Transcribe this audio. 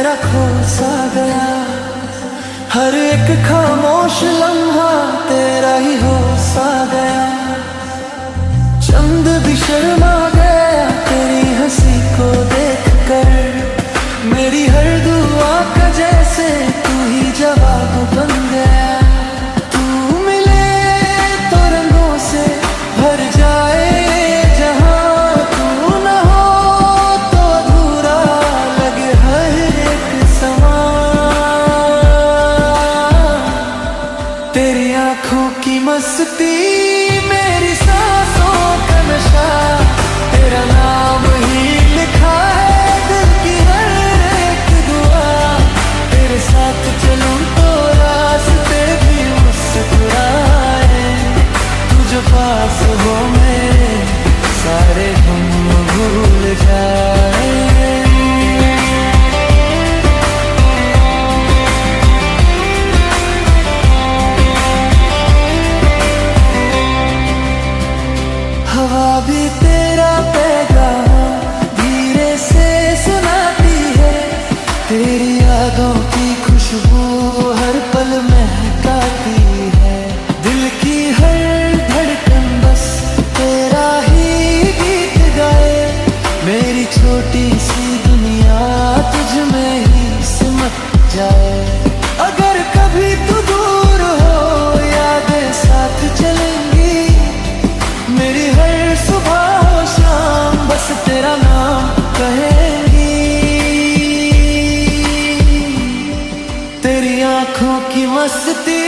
मेरा खो सा गया, हर एक खामोश लम्हा तेरा ही हो सा गया। चंद भी शर्मा गया तेरी हंसी को देख कर, मेरी हर दुआ का जैसे तू ही जवाब बन गया। तू मिले तो रंगों से भर जाए जहां, तू न हो तो अधूरा लगे हर एक समा। तेरी आंखों की मस्ती मेरी सांसों का नशा, तेरा नाम ही लिखा है दिल की हर एक दुआ। तेरे साथ चलूं तो रास्ते भी मुस्कुराए, तू जो पास हो मेरे सारे गम भूल जाए। हवा भी तेरा पैगाम धीरे से सुनाती है, तेरी यादों की खुशबू हर पल महकाती है। दिल की हर धड़कन बस तेरा ही गीत गाए, मेरी छोटी सी दुनिया तुझ में ही सिमट जाए। अगर कभी तू दूर हो यादें साथ चलेंगी, मेरी हर सुबह शाम बस तेरा नाम कहेंगी। तेरी आंखों की मस्ती